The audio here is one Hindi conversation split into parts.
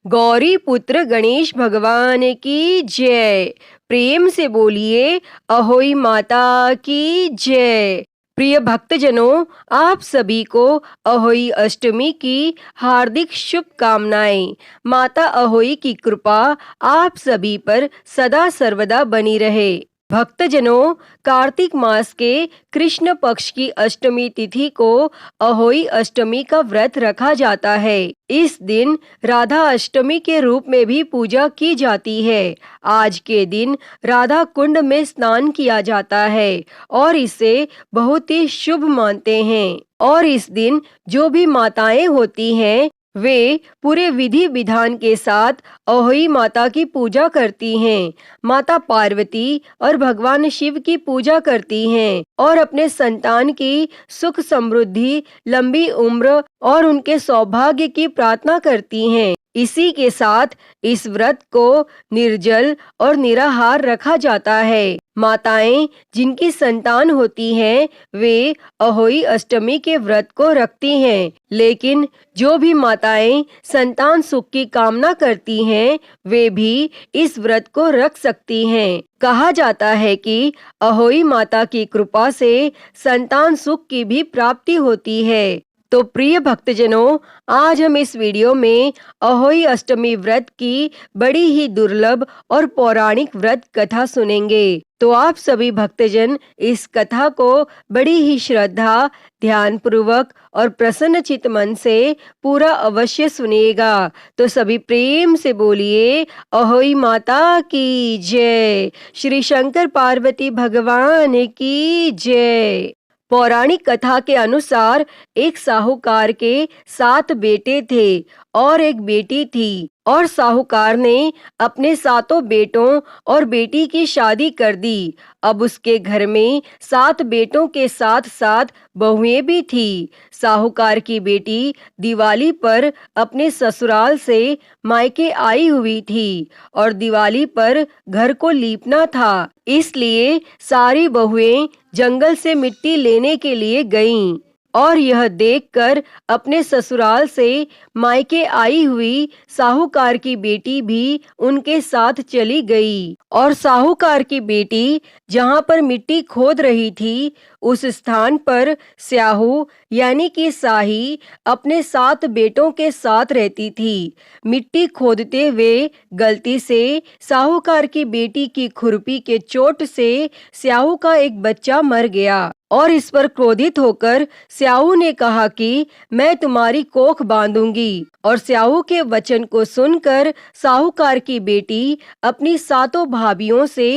गौरी पुत्र गणेश भगवान की जय। प्रेम से बोलिए अहोई माता की जय। प्रिय भक्तजनों, आप सभी को अहोई अष्टमी की हार्दिक शुभकामनाएं। माता अहोई की कृपा आप सभी पर सदा सर्वदा बनी रहे। भक्तजनों, कार्तिक मास के कृष्ण पक्ष की अष्टमी तिथि को अहोई अष्टमी का व्रत रखा जाता है। इस दिन राधा अष्टमी के रूप में भी पूजा की जाती है। आज के दिन राधा कुंड में स्नान किया जाता है और इसे बहुत ही शुभ मानते हैं। और इस दिन जो भी माताएं होती हैं वे पूरे विधि विधान के साथ अहोई माता की पूजा करती हैं। माता पार्वती और भगवान शिव की पूजा करती हैं और अपने संतान की सुख समृद्धि, लंबी उम्र और उनके सौभाग्य की प्रार्थना करती हैं। इसी के साथ इस व्रत को निर्जल और निराहार रखा जाता है। माताएं जिनकी संतान होती हैं वे अहोई अष्टमी के व्रत को रखती हैं, लेकिन जो भी माताएं संतान सुख की कामना करती हैं वे भी इस व्रत को रख सकती हैं। कहा जाता है कि अहोई माता की कृपा से संतान सुख की भी प्राप्ति होती है। तो प्रिय भक्तजनों, आज हम इस वीडियो में अहोई अष्टमी व्रत की बड़ी ही दुर्लभ और पौराणिक व्रत कथा सुनेंगे। तो आप सभी भक्तजन इस कथा को बड़ी ही श्रद्धा, ध्यान पूर्वक और प्रसन्न चित्त मन से पूरा अवश्य सुनिएगा। तो सभी प्रेम से बोलिए अहोई माता की जय। श्री शंकर पार्वती भगवान की जय। पौराणिक कथा के अनुसार एक साहूकार के 7 बेटे थे और एक बेटी थी, और साहूकार ने अपने 7 बेटों और बेटी की शादी कर दी। अब उसके घर में 7 बेटों के साथ साथ बहुएं भी थी। साहूकार की बेटी दिवाली पर अपने ससुराल से मायके आई हुई थी और दिवाली पर घर को लीपना था, इसलिए सारी बहुएं जंगल से मिट्टी लेने के लिए गईं। और यह देखकर अपने ससुराल से मायके आई हुई साहूकार की बेटी भी उनके साथ चली गई। और साहूकार की बेटी जहाँ पर मिट्टी खोद रही थी उस स्थान पर स्याहू यानी कि साही अपने 7 बेटों के साथ रहती थी। मिट्टी खोदते हुए गलती से साहूकार की बेटी की खुरपी के चोट से स्याहू का एक बच्चा मर गया और इस पर क्रोधित होकर स्याहू ने कहा कि मैं तुम्हारी कोख बांधूंगी। और स्याहू के वचन को सुनकर साहूकार की बेटी अपनी 7 भाभियों से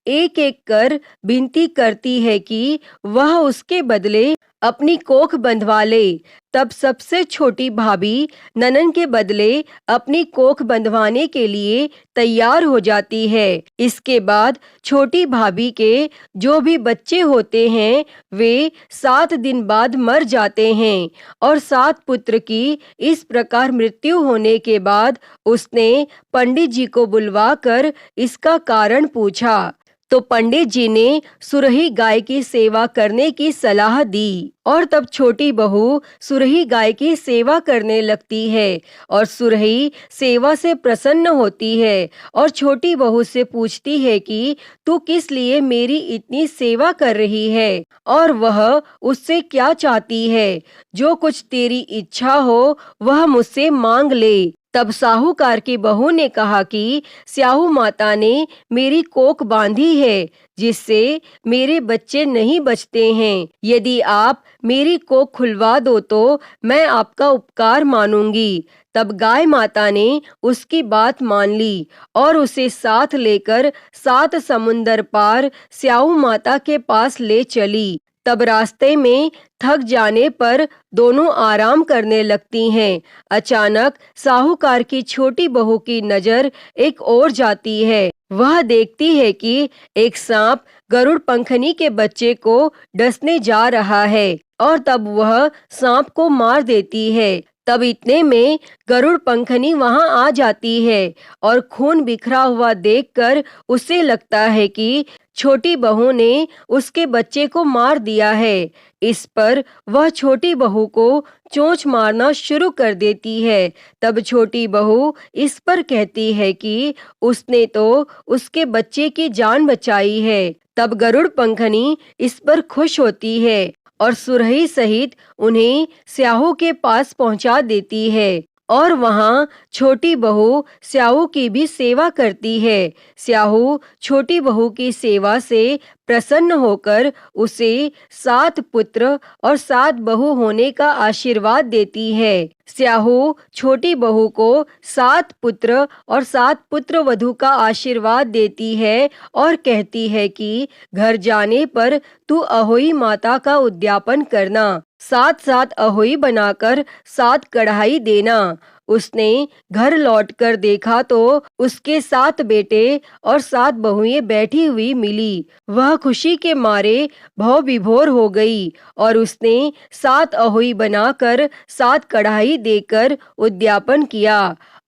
एक एक कर विनती करती है कि वह उसके बदले अपनी कोख बंधवा ले। तब सबसे छोटी भाभी ननन के बदले अपनी कोख बंधवाने के लिए तैयार हो जाती है। इसके बाद छोटी भाभी के जो भी बच्चे होते हैं वे 7 दिन बाद मर जाते हैं। और 7 पुत्र की इस प्रकार मृत्यु होने के बाद उसने पंडित जी को बुलवाकर इसका कारण पूछा। तो पंडित जी ने सुरही गाय की सेवा करने की सलाह दी और तब छोटी बहू सुरही गाय की सेवा करने लगती है और सुरही सेवा से प्रसन्न होती है और छोटी बहू से पूछती है कि तू किस लिए मेरी इतनी सेवा कर रही है और वह उससे क्या चाहती है। जो कुछ तेरी इच्छा हो वह मुझसे मांग ले। तब साहूकार की बहू ने कहा कि स्याहू माता ने मेरी कोख बांधी है जिससे मेरे बच्चे नहीं बचते हैं। यदि आप मेरी कोख खुलवा दो तो मैं आपका उपकार मानूंगी। तब गाय माता ने उसकी बात मान ली और उसे साथ लेकर 7 समुंदर पार स्याहू माता के पास ले चली। तब रास्ते में थक जाने पर दोनों आराम करने लगती हैं। अचानक साहूकार की छोटी बहू की नजर एक ओर जाती है। वह देखती है कि एक सांप गरुड़ पंखनी के बच्चे को डसने जा रहा है और तब वह सांप को मार देती है। तब इतने में गरुड़ पंखनी वहां आ जाती है और खून बिखरा हुआ देखकर उसे लगता है कि छोटी बहू ने उसके बच्चे को मार दिया है। इस पर वह छोटी बहू को चोंच मारना शुरू कर देती है। तब छोटी बहू इस पर कहती है कि उसने तो उसके बच्चे की जान बचाई है। तब गरुड़ पंखनी इस पर खुश होती है और सुरही सहित उन्हें स्याहू के पास पहुंचा देती है और वहां छोटी बहू स्याहू की भी सेवा करती है। स्याहू छोटी बहू की सेवा से प्रसन्न होकर उसे 7 पुत्र और 7 बहू होने का आशीर्वाद देती है। स्याहू छोटी बहू को 7 पुत्र और 7 पुत्र वधू का आशीर्वाद देती है और कहती है कि घर जाने पर तू अहोई माता का उद्यापन करना, 7-7 अहोई बनाकर 7 कढ़ाई देना। उसने घर लौटकर देखा तो उसके 7 बेटे और 7 बहुएं बैठी हुई मिली। वह खुशी के मारे भव विभोर हो गई और उसने 7 अहोई बनाकर 7 कढ़ाई देकर उद्यापन किया।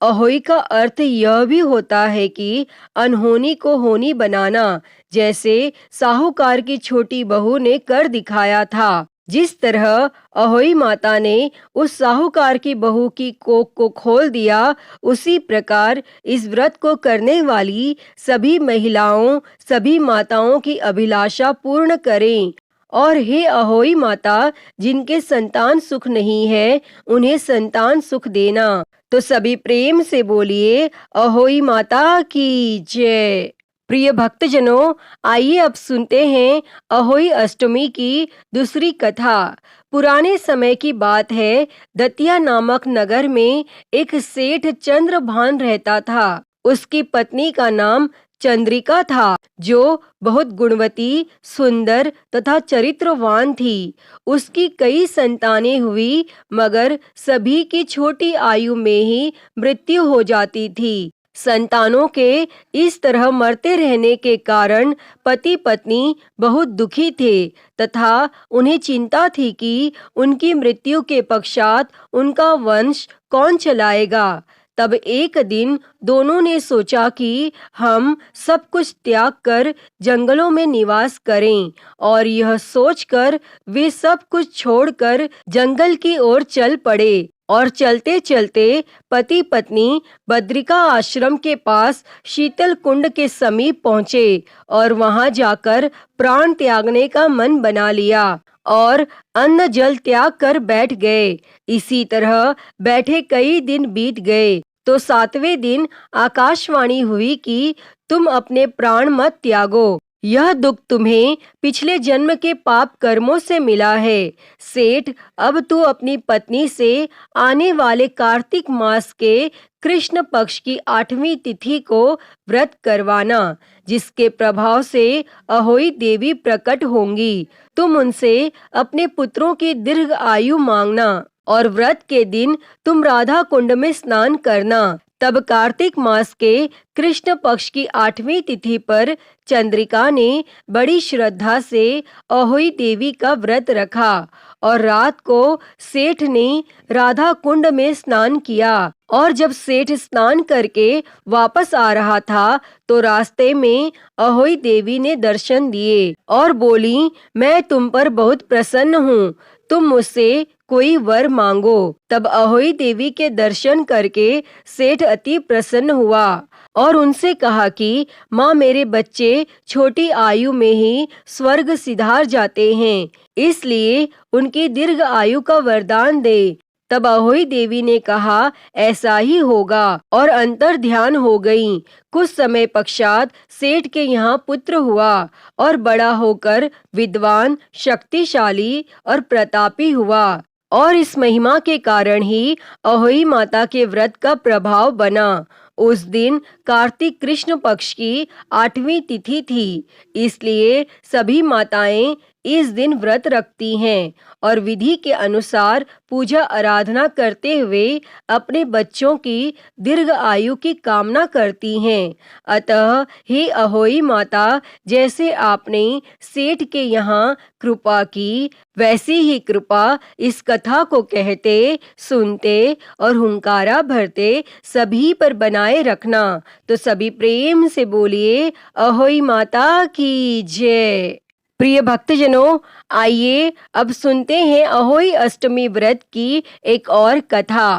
अहोई का अर्थ यह भी होता है कि अनहोनी को होनी बनाना, जैसे साहूकार की छोटी बहू ने कर दिखाया था। जिस तरह अहोई माता ने उस साहूकार की बहू की कोख को खोल दिया, उसी प्रकार इस व्रत को करने वाली सभी महिलाओं, सभी माताओं की अभिलाषा पूर्ण करें। और हे अहोई माता, जिनके संतान सुख नहीं है, उन्हें संतान सुख देना। तो सभी प्रेम से बोलिए, अहोई माता की जय। प्रिय भक्तजनों, आइए अब सुनते हैं अहोई अष्टमी की दूसरी कथा। पुराने समय की बात है। दतिया नामक नगर में एक सेठ चंद्रभान रहता था। उसकी पत्नी का नाम चंद्रिका था, जो बहुत गुणवती, सुंदर तथा चरित्रवान थी। उसकी कई संतानें हुई, मगर सभी की छोटी आयु में ही मृत्यु हो जाती थी। संतानों के इस तरह मरते रहने के कारण पति पत्नी बहुत दुखी थे तथा उन्हें चिंता थी कि उनकी मृत्यु के पश्चात उनका वंश कौन चलाएगा। तब एक दिन दोनों ने सोचा कि हम सब कुछ त्याग कर जंगलों में निवास करें, और यह सोचकर वे सब कुछ छोड़कर जंगल की ओर चल पड़े। और चलते चलते पति पत्नी बद्रिका आश्रम के पास शीतल कुंड के समीप पहुँचे और वहां जाकर प्राण त्यागने का मन बना लिया और अन्न जल त्याग कर बैठ गए। इसी तरह बैठे कई दिन बीत गए तो 7वें दिन आकाशवाणी हुई कि तुम अपने प्राण मत त्यागो, यह दुख तुम्हें पिछले जन्म के पाप कर्मों से मिला है। सेठ, अब तू अपनी पत्नी से आने वाले कार्तिक मास के कृष्ण पक्ष की 8वीं तिथि को व्रत करवाना, जिसके प्रभाव से अहोई देवी प्रकट होंगी। तुम उनसे अपने पुत्रों की दीर्घ आयु मांगना और व्रत के दिन तुम राधा कुंड में स्नान करना। तब कार्तिक मास के कृष्ण पक्ष की 8वीं तिथि पर चंद्रिका ने बड़ी श्रद्धा से अहोई देवी का व्रत रखा और रात को सेठ ने राधा कुंड में स्नान किया। और जब सेठ स्नान करके वापस आ रहा था तो रास्ते में अहोई देवी ने दर्शन दिए और बोली, मैं तुम पर बहुत प्रसन्न हूँ, तुम मुझसे कोई वर मांगो। तब अहोई देवी के दर्शन करके सेठ अति प्रसन्न हुआ और उनसे कहा कि माँ, मेरे बच्चे छोटी आयु में ही स्वर्ग सिधार जाते हैं, इसलिए उनकी दीर्घ आयु का वरदान दे। तब अहोई देवी ने कहा, ऐसा ही होगा, और अंतर ध्यान हो गई। कुछ समय पश्चात सेठ के यहाँ पुत्र हुआ और बड़ा होकर विद्वान, शक्तिशाली और प्रतापी हुआ। और इस महिमा के कारण ही अहोई माता के व्रत का प्रभाव बना। उस दिन कार्तिक कृष्ण पक्ष की 8वीं तिथि थी, इसलिए सभी माताएं इस दिन व्रत रखती हैं और विधि के अनुसार पूजा आराधना करते हुए अपने बच्चों की दीर्घ आयु की कामना करती हैं। अतः हे अहोई माता, जैसे आपने सेठ के यहाँ कृपा की, वैसी ही कृपा इस कथा को कहते, सुनते और हुंकारा भरते सभी पर बनाए रखना। तो सभी प्रेम से बोलिए, अहोई माता की जय। प्रिय भक्तजनों, आइए अब सुनते हैं अहोई अष्टमी व्रत की एक और कथा।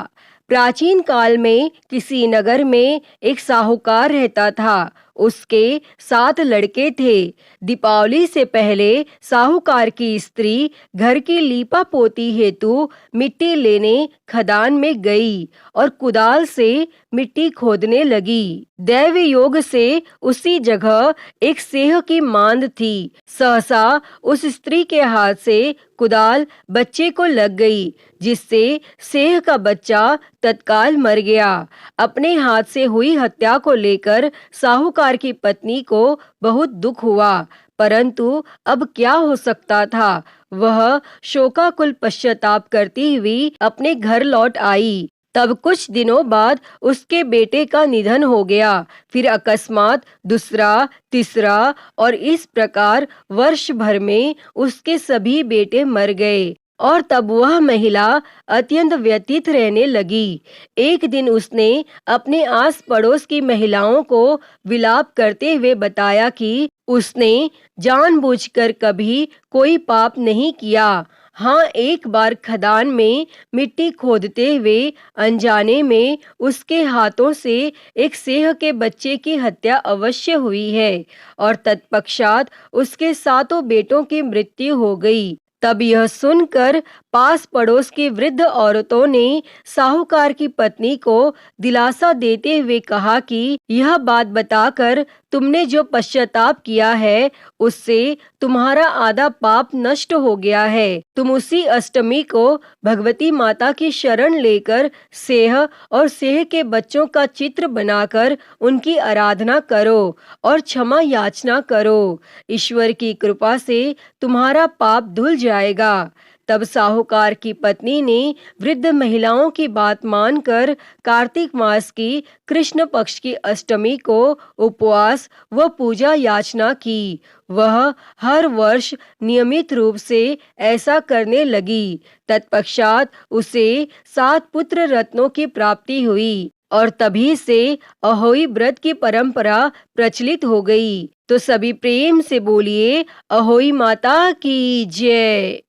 प्राचीन काल में किसी नगर में एक साहूकार रहता था। उसके 7 लड़के थे। दीपावली से पहले साहूकार की स्त्री घर की लीपा पोती हेतु मिट्टी लेने खदान में गई और कुदाल से मिट्टी खोदने लगी। दैव योग से उसी जगह एक सेह की मांद थी। सहसा उस स्त्री के हाथ से कुदाल बच्चे को लग गई, जिससे सेह का बच्चा तत्काल मर गया। अपने हाथ से हुई हत्या को लेकर साहूकार की पत्नी को बहुत दुख हुआ, परंतु अब क्या हो सकता था। वह शोकाकुल पश्चाताप करती हुई अपने घर लौट आई। तब कुछ दिनों बाद उसके बेटे का निधन हो गया। फिर अकस्मात दूसरा, तीसरा और इस प्रकार वर्ष भर में उसके सभी बेटे मर गए और तब वह महिला अत्यंत व्यथित रहने लगी। एक दिन उसने अपने आस पड़ोस की महिलाओं को विलाप करते हुए बताया कि उसने जानबूझकर कभी कोई पाप नहीं किया। हाँ, एक बार खदान में मिट्टी खोदते हुए अनजाने में उसके हाथों से एक सेह के बच्चे की हत्या अवश्य हुई है और तत्पश्चात उसके 7 बेटों की मृत्यु हो गई। तब यह सुनकर पास पड़ोस की वृद्ध औरतों ने साहूकार की पत्नी को दिलासा देते हुए कहा कि यह बात बताकर तुमने जो पश्चाताप किया है, उससे तुम्हारा आधा पाप नष्ट हो गया है। तुम उसी अष्टमी को भगवती माता की शरण लेकर सेह और सेह के बच्चों का चित्र बनाकर उनकी आराधना करो और क्षमा याचना करो। ईश्वर की कृपा से तुम्हारा पाप धुल जाएगा। तब साहूकार की पत्नी ने वृद्ध महिलाओं की बात मानकर कार्तिक मास की कृष्ण पक्ष की अष्टमी को उपवास व पूजा याचना की। वह हर वर्ष नियमित रूप से ऐसा करने लगी। तत्पश्चात उसे 7 पुत्र रत्नों की प्राप्ति हुई और तभी से अहोई व्रत की परंपरा प्रचलित हो गई। तो सभी प्रेम से बोलिए, अहोई माता की जय।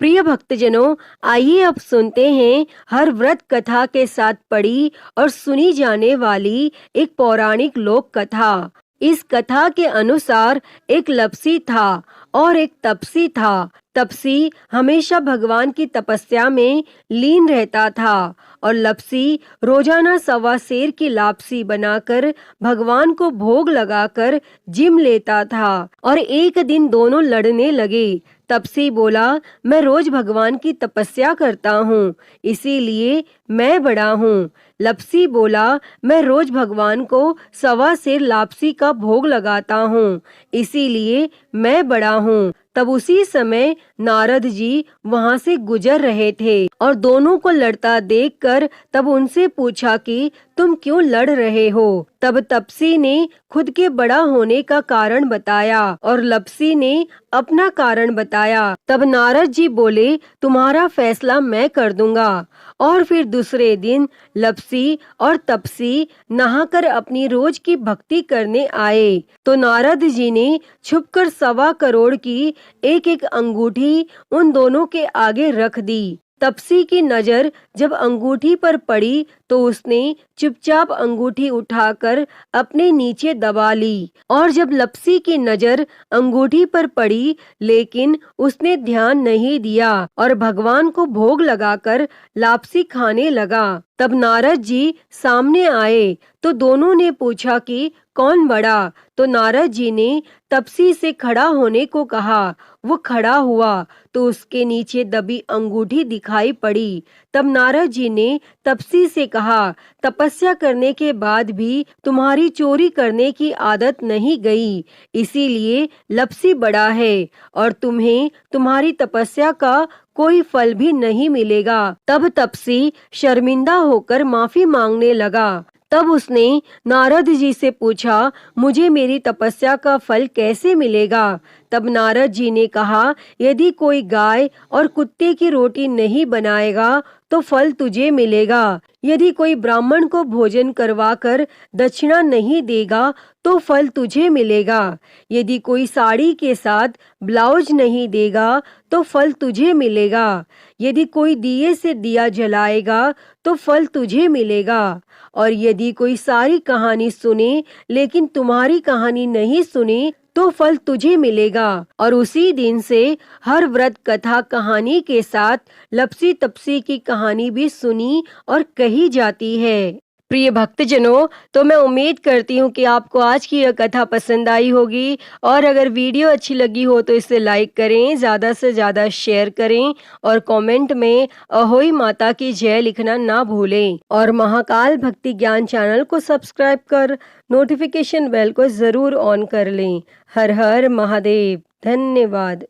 प्रिय भक्तजनों, आइए अब सुनते हैं हर व्रत कथा के साथ पढ़ी और सुनी जाने वाली एक पौराणिक लोक कथा। इस कथा के अनुसार एक लपसी था और एक तपसी था। तपसी हमेशा भगवान की तपस्या में लीन रहता था और लपसी रोजाना 1.25 सेर की लापसी बनाकर भगवान को भोग लगाकर जिम लेता था। और एक दिन दोनों लड़ने लगे। तपसी बोला, मैं रोज भगवान की तपस्या करता हूँ, इसीलिए मैं बड़ा हूँ। लपसी बोला, मैं रोज भगवान को 1.25 सेर लापसी का भोग लगाता हूँ, इसीलिए मैं बड़ा हूँ। तब उसी समय नारद जी वहां से गुजर रहे थे और दोनों को लड़ता देखकर तब उनसे पूछा कि तुम क्यों लड़ रहे हो। तब तपसी ने खुद के बड़ा होने का कारण बताया और लपसी ने अपना कारण बताया। तब नारद जी बोले, तुम्हारा फैसला मैं कर दूंगा। और फिर दूसरे दिन लपसी और तपसी नहाकर अपनी रोज की भक्ति करने आए तो नारद जी ने छुपकर 1.25 करोड़ की एक अंगूठी उन दोनों के आगे रख दी। तपसी की नजर जब अंगूठी पर पड़ी तो उसने चुपचाप अंगूठी उठाकर अपने नीचे दबा ली। और जब लपसी की नजर अंगूठी पर पड़ी लेकिन उसने ध्यान नहीं दिया और भगवान को भोग लगाकर लापसी खाने लगा। तब नारद जी सामने आए तो दोनों ने पूछा कि कौन बड़ा। तो नारद जी ने तपसी से खड़ा होने को कहा। वो खड़ा हुआ तो उसके नीचे दबी अंगूठी दिखाई पड़ी। तब नारद जी ने तपसी से कहा, तपस्या करने के बाद भी तुम्हारी चोरी करने की आदत नहीं गई, इसीलिए लपसी बड़ा है और तुम्हें तुम्हारी तपस्या का कोई फल भी नहीं मिलेगा। तब तपसी शर्मिंदा होकर माफी मांगने लगा। तब उसने नारद जी से पूछा, मुझे मेरी तपस्या का फल कैसे मिलेगा? तब नारद जी ने कहा, यदि कोई गाय और कुत्ते की रोटी नहीं बनाएगा तो फल तुझे मिलेगा। यदि कोई ब्राह्मण को भोजन करवाकर दक्षिणा नहीं देगा तो फल तुझे मिलेगा। यदि कोई साड़ी के साथ ब्लाउज नहीं देगा तो फल तुझे मिलेगा। यदि कोई दिए से दिया जलाएगा तो फल तुझे मिलेगा। और यदि कोई सारी कहानी सुने लेकिन तुम्हारी कहानी नहीं सुने तो फल तुझे मिलेगा। और उसी दिन से हर व्रत कथा कहानी के साथ लपसी तपसी की कहानी भी सुनी और कही जाती है। प्रिय भक्तजनों, तो मैं उम्मीद करती हूँ कि आपको आज की यह कथा पसंद आई होगी और अगर वीडियो अच्छी लगी हो तो इसे लाइक करें, ज़्यादा से ज़्यादा शेयर करें और कमेंट में अहोई माता की जय लिखना ना भूलें और महाकाल भक्ति ज्ञान चैनल को सब्सक्राइब कर नोटिफिकेशन बेल को ज़रूर ऑन कर लें। हर हर महादेव। धन्यवाद।